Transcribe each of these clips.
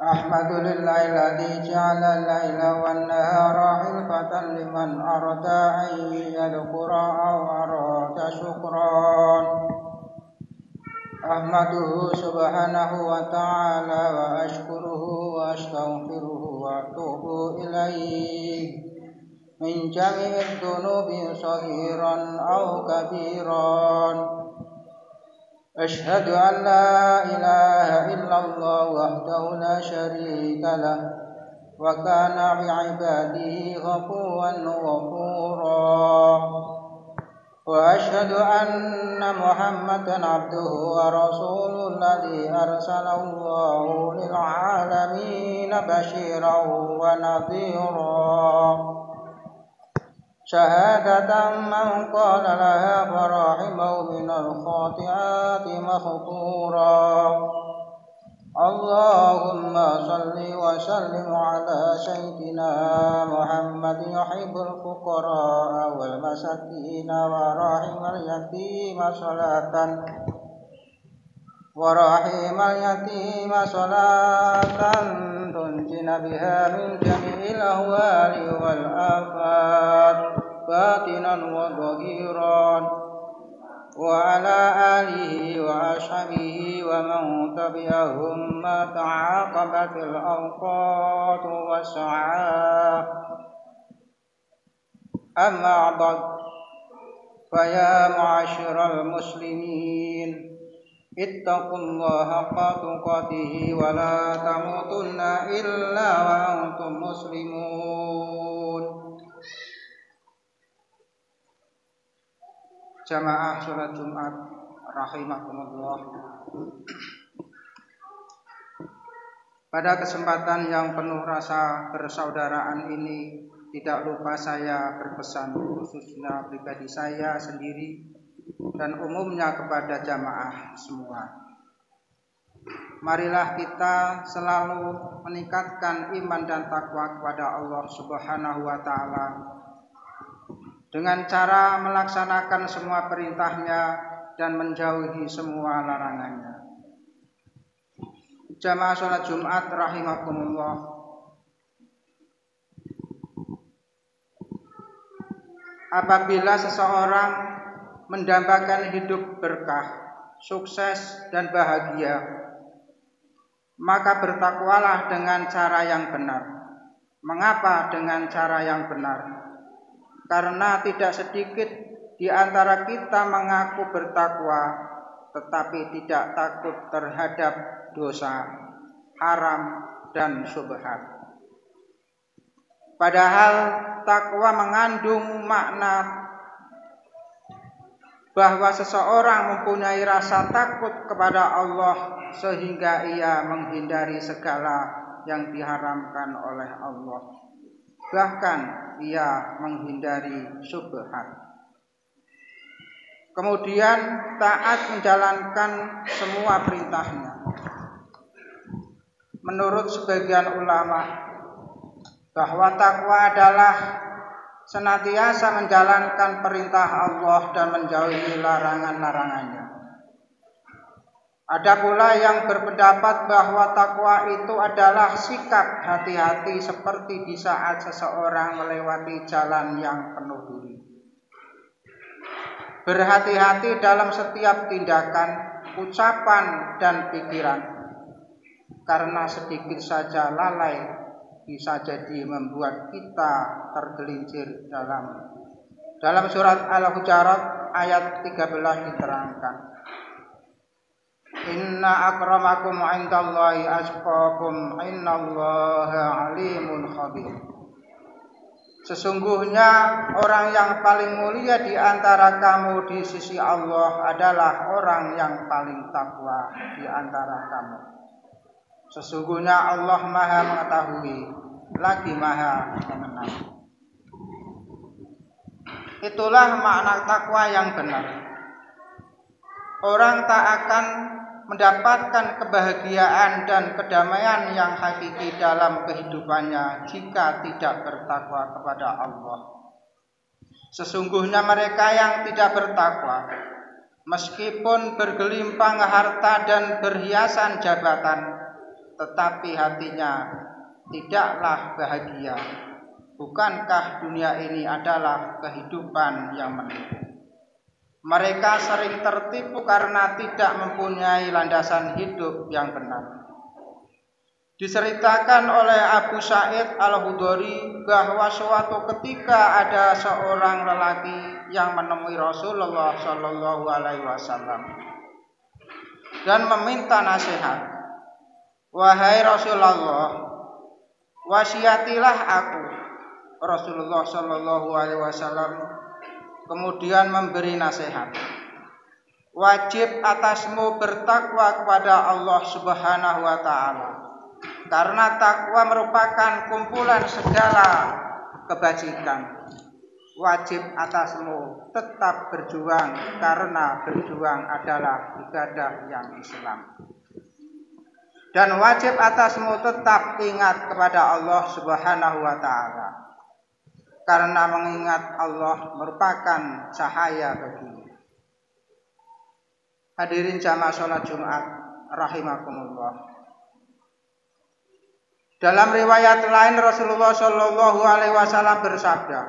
أحمد لله الذي جعل الليل والنهار خلفة لمن أراد أن يذكر أو أراد شكرا أحمده سبحانه وتعالى وأشكره وأستغفره وأتوب إليه من جميع الذنوب صغيرا أو كبيرا أشهد أن لا إله إلا الله وحده لا شريك له وكان بعباده غفوا غفورا وأشهد أن محمدا عبده ورسوله الذي أرسله الله للعالمين بشيرا ونذيرا شهادة من قال لها فرحمه من الخاطئات مغفورا اللهم صل وسلم على سيدنا محمد يحب الفقراء والمساكين ورحم اليتيم صلاة تنجينا بها من جميع الأهوال والآفات باطنا وظهيرا وعلى آله وأصحابه ومن تبعهم ما تعاقبت الأوقات والساعات أما بعد فيا معاشر المسلمين اتقوا الله حق تقاته ولا تموتن إلا وأنتم مسلمون. Jamaah sholat Jumat rahimakumullah. Pada kesempatan yang penuh rasa persaudaraan ini, tidak lupa saya berpesan khususnya pribadi saya sendiri dan umumnya kepada jamaah semua. Marilah kita selalu meningkatkan iman dan takwa kepada Allah Subhanahu wa taala dengan cara melaksanakan semua perintahnya dan menjauhi semua larangannya. Jamaah sholat Jumat rahimakumullah. Apabila seseorang mendambakan hidup berkah, sukses dan bahagia, maka bertakwalah dengan cara yang benar. Mengapa dengan cara yang benar? Karena tidak sedikit di antara kita mengaku bertakwa tetapi tidak takut terhadap dosa, haram dan syubhat. Padahal takwa mengandung makna bahwa seseorang mempunyai rasa takut kepada Allah sehingga ia menghindari segala yang diharamkan oleh Allah. Bahkan ia menghindari syubhat. Kemudian taat menjalankan semua perintahnya. Menurut sebagian ulama, bahwa takwa adalah senantiasa menjalankan perintah Allah dan menjauhi larangan-larangannya. Ada pula yang berpendapat bahwa takwa itu adalah sikap hati-hati seperti di saat seseorang melewati jalan yang penuh duri. Berhati-hati dalam setiap tindakan, ucapan, dan pikiran. Karena sedikit saja lalai bisa jadi membuat kita tergelincir dalam surat Al-Hujurat ayat 13 diterangkan. Inna akramakum indallahi atqakum innallaha alimun khabir. Sesungguhnya orang yang paling mulia di antara kamu di sisi Allah adalah orang yang paling takwa di antara kamu. Sesungguhnya Allah Maha mengetahui lagi Maha mengenal. Itulah makna takwa yang benar. Orang tak akan mendapatkan kebahagiaan dan kedamaian yang hakiki dalam kehidupannya jika tidak bertakwa kepada Allah. Sesungguhnya mereka yang tidak bertakwa Meskipun bergelimpang harta dan berhiasan jabatan, tetapi hatinya tidaklah bahagia. Bukankah dunia ini adalah kehidupan yang menipu? Mereka sering tertipu karena tidak mempunyai landasan hidup yang benar. Diceritakan oleh Abu Sa'id Al-Khudri bahwa suatu ketika ada seorang lelaki yang menemui Rasulullah Shallallahu Alaihi Wasallam dan meminta nasihat. Wahai Rasulullah, wasiatilah aku. Rasulullah Shallallahu Alaihi Wasallam kemudian memberi nasihat. Wajib atasmu bertakwa kepada Allah Subhanahu Wa Taala. Karena takwa merupakan kumpulan segala kebajikan. Wajib atasmu tetap berjuang karena berjuang adalah ibadah yang Islam. Dan wajib atasmu tetap ingat kepada Allah Subhanahu wa taala. Karena mengingat Allah merupakan cahaya bagimu. Hadirin jamaah salat Jumat rahimakumullah. Dalam riwayat lain Rasulullah Shallallahu Alaihi Wasallam bersabda,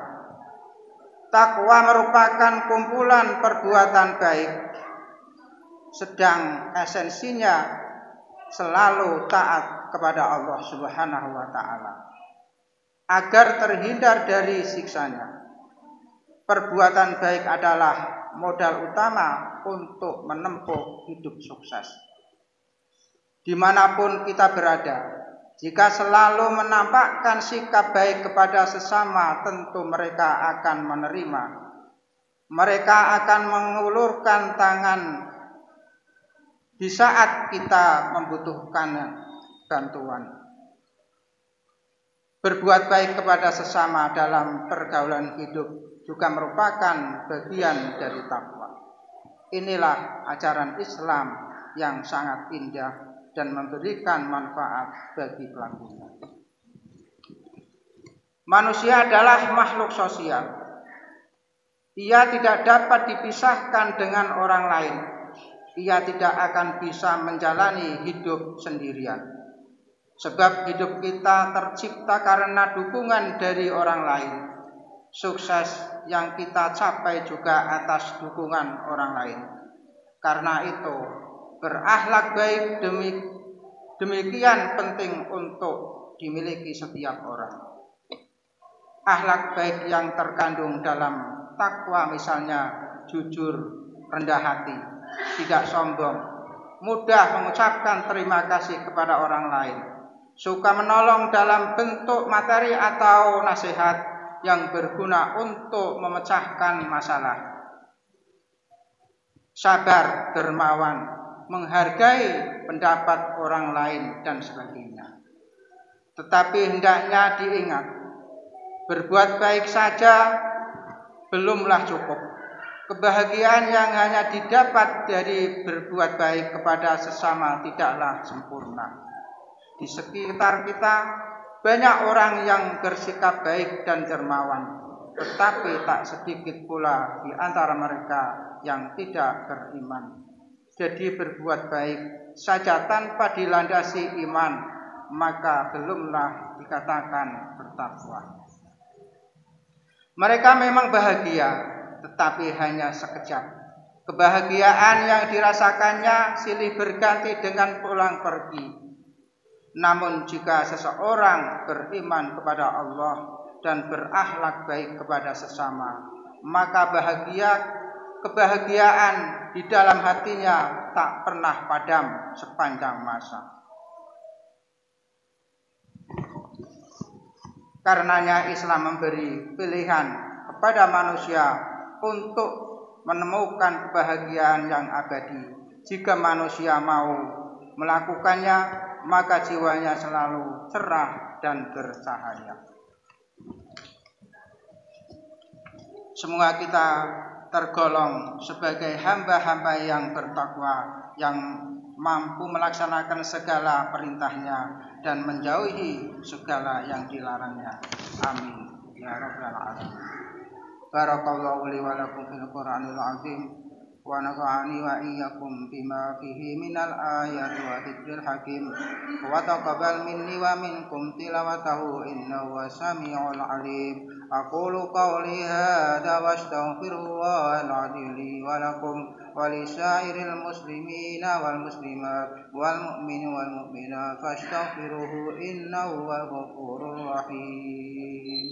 takwa merupakan kumpulan perbuatan baik, sedang esensinya selalu taat kepada Allah Subhanahu Wa Taala, agar terhindar dari siksanya. Perbuatan baik adalah modal utama untuk menempuh hidup sukses. Dimanapun kita berada. Jika selalu menampakkan sikap baik kepada sesama, tentu mereka akan menerima. Mereka akan mengulurkan tangan di saat kita membutuhkan bantuan. Berbuat baik kepada sesama dalam pergaulan hidup juga merupakan bagian dari takwa. Inilah ajaran Islam yang sangat indah dan memberikan manfaat bagi pelakunya. Manusia adalah makhluk sosial. Ia tidak dapat dipisahkan dengan orang lain. Ia tidak akan bisa menjalani hidup sendirian. Sebab hidup kita tercipta karena dukungan dari orang lain. Sukses yang kita capai juga atas dukungan orang lain. Karena itu, berakhlak baik demikian penting untuk dimiliki setiap orang. Akhlak baik yang terkandung dalam takwa misalnya jujur, rendah hati, tidak sombong, mudah mengucapkan terima kasih kepada orang lain, suka menolong dalam bentuk materi atau nasihat yang berguna untuk memecahkan masalah, sabar, dermawan, menghargai pendapat orang lain dan sebagainya. Tetapi hendaknya diingat, berbuat baik saja belumlah cukup. Kebahagiaan yang hanya didapat dari berbuat baik kepada sesama tidaklah sempurna. Di sekitar kita banyak orang yang bersikap baik dan dermawan, tetapi tak sedikit pula di antara mereka yang tidak beriman. Jadi berbuat baik saja tanpa dilandasi iman, maka belumlah dikatakan bertakwa. Mereka memang bahagia, tetapi hanya sekejap. Kebahagiaan yang dirasakannya silih berganti dengan pulang pergi. Namun jika seseorang beriman kepada Allah dan berakhlak baik kepada sesama, maka kebahagiaan di dalam hatinya tak pernah padam sepanjang masa. Karenanya Islam memberi pilihan kepada manusia untuk menemukan kebahagiaan yang abadi. Jika manusia mau melakukannya, maka jiwanya selalu cerah dan bercahaya. Semoga kita tergolong sebagai hamba-hamba yang bertakwa, yang mampu melaksanakan segala perintahnya dan menjauhi segala yang dilarangnya. Amin ya rabbal alamin. Barakallahu li wa lakum fil Qur'anil azim ونفعني وإياكم بما فيه من الآيات وذكر الحكيم وتقبل مني ومنكم تلاوته إنه هو السميع العليم أقول قولي هذا واستغفر الله العظيم لي ولكم ولسائر المسلمين والمسلمات والمؤمنين والمؤمنات فاستغفروه إنه هو الغفور الرحيم.